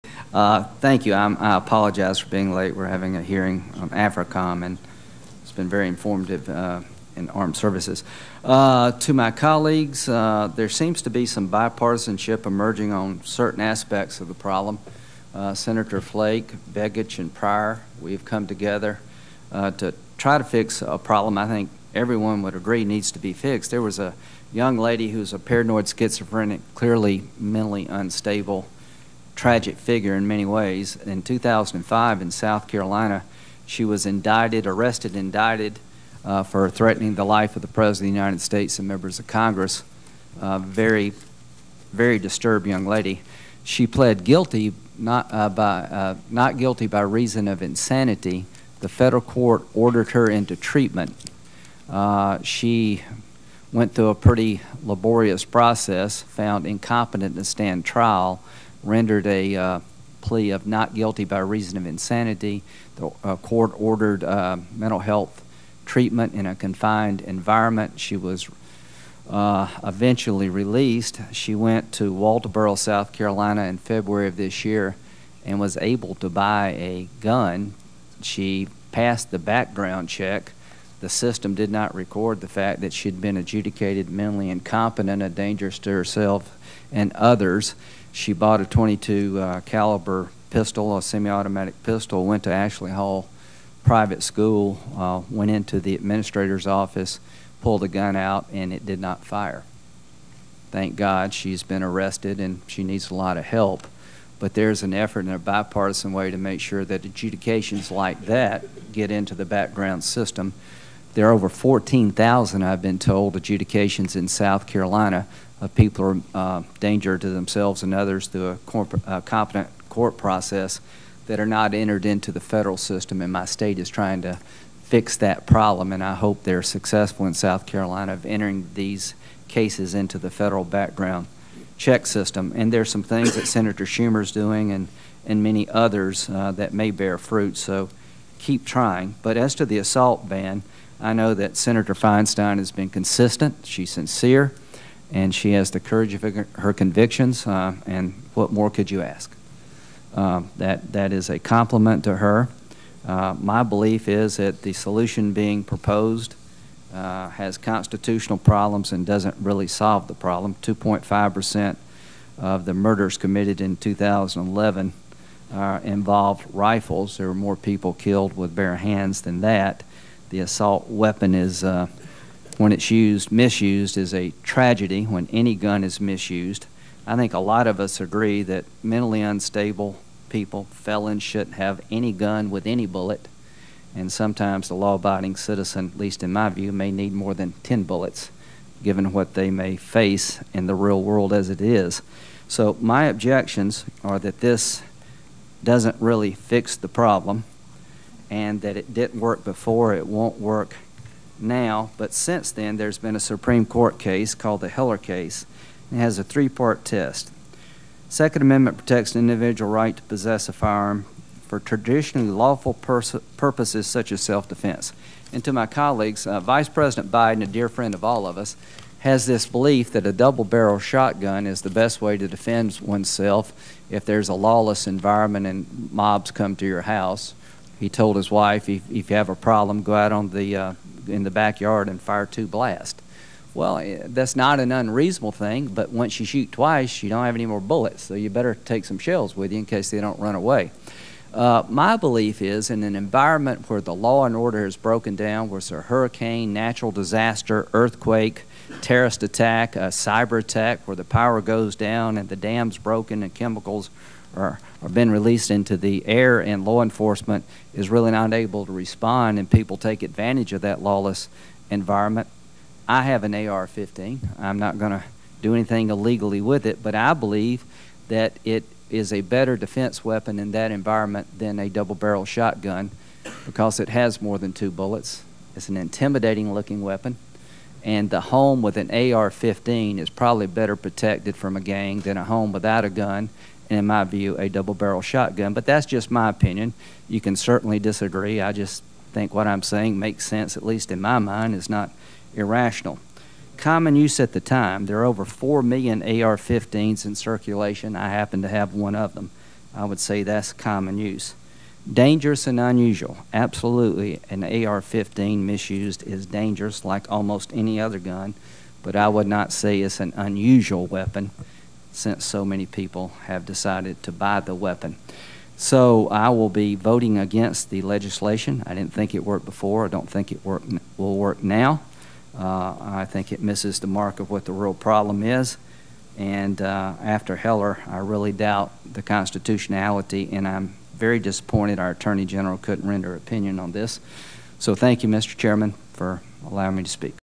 Thank you. I apologize for being late. We're having a hearing on AFRICOM, and it's been very informative in armed services. To my colleagues, there seems to be some bipartisanship emerging on certain aspects of the problem. Senator Flake, Begich, and Pryor, we've come together to try to fix a problem I think everyone would agree needs to be fixed. There was a young lady who's a paranoid schizophrenic, clearly mentally unstable, tragic figure in many ways. In 2005 in South Carolina, she was arrested, indicted for threatening the life of the President of the United States and members of Congress. Very, very disturbed young lady. She pled guilty, not guilty by reason of insanity. The federal court ordered her into treatment. She went through a pretty laborious process, found incompetent to stand trial, rendered a plea of not guilty by reason of insanity. The court ordered mental health treatment in a confined environment. She was eventually released. She went to Walterboro, South Carolina in February of this year and was able to buy a gun. She passed the background check. The system did not record the fact that she'd been adjudicated mentally incompetent, a danger to herself and others. She bought a .22 caliber pistol, a semi-automatic pistol, went to Ashley Hall Private School, went into the administrator's office, pulled the gun out, and it did not fire. Thank God she's been arrested and she needs a lot of help. But there's an effort in a bipartisan way to make sure that adjudications like that get into the background system. There are over 14,000, I've been told, adjudications in South Carolina of people who are danger to themselves and others through a competent court process that are not entered into the federal system, and my state is trying to fix that problem, and I hope they're successful in South Carolina of entering these cases into the federal background check system. And there's some things that Senator Schumer's doing and many others that may bear fruit, so keep trying. But as to the assault ban, I know that Senator Feinstein has been consistent, she's sincere, and she has the courage of her convictions, and what more could you ask? That is a compliment to her. My belief is that the solution being proposed has constitutional problems and doesn't really solve the problem. 2.5% of the murders committed in 2011 involved rifles. There were more people killed with bare hands than that. The assault weapon is, when it's misused, is a tragedy when any gun is misused. I think a lot of us agree that mentally unstable people, felons, shouldn't have any gun with any bullet. And sometimes the law-abiding citizen, at least in my view, may need more than 10 bullets, given what they may face in the real world as it is. So my objections are that this doesn't really fix the problem, and that it didn't work before, it won't work now. But since then, there's been a Supreme Court case called the Heller case. It has a three-part test. Second Amendment protects an individual right to possess a firearm for traditionally lawful purposes such as self-defense. And to my colleagues, Vice President Biden, a dear friend of all of us, has this belief that a double-barrel shotgun is the best way to defend oneself if there's a lawless environment and mobs come to your house. He told his wife, if you have a problem, go out on in the backyard and fire 2 blasts. Well, that's not an unreasonable thing, but once you shoot twice, you don't have any more bullets, so you better take some shells with you in case they don't run away. My belief is in an environment where the law and order is broken down, where it's a hurricane, natural disaster, earthquake, terrorist attack, a cyber attack, where the power goes down and the dam's broken and chemicals are being released into the air, and law enforcement is really not able to respond and people take advantage of that lawless environment. I have an AR-15. I'm not going to do anything illegally with it, but I believe that it is a better defense weapon in that environment than a double-barrel shotgun because it has more than 2 bullets. It's an intimidating looking weapon, and the home with an AR-15 is probably better protected from a gang than a home without a gun, and in my view, a double-barrel shotgun. But that's just my opinion. You can certainly disagree. I just think what I'm saying makes sense, at least in my mind, is not irrational. Common use at the time, there are over 4 million AR-15s in circulation. I happen to have one of them. I would say that's common use. Dangerous and unusual. Absolutely, an AR-15 misused is dangerous like almost any other gun, but I would not say it's an unusual weapon since so many people have decided to buy the weapon. So I will be voting against the legislation. I didn't think it worked before. I don't think it will work now. I think it misses the mark of what the real problem is. And after Heller, I really doubt the constitutionality, and I'm very disappointed our Attorney General couldn't render an opinion on this. So thank you, Mr. Chairman, for allowing me to speak.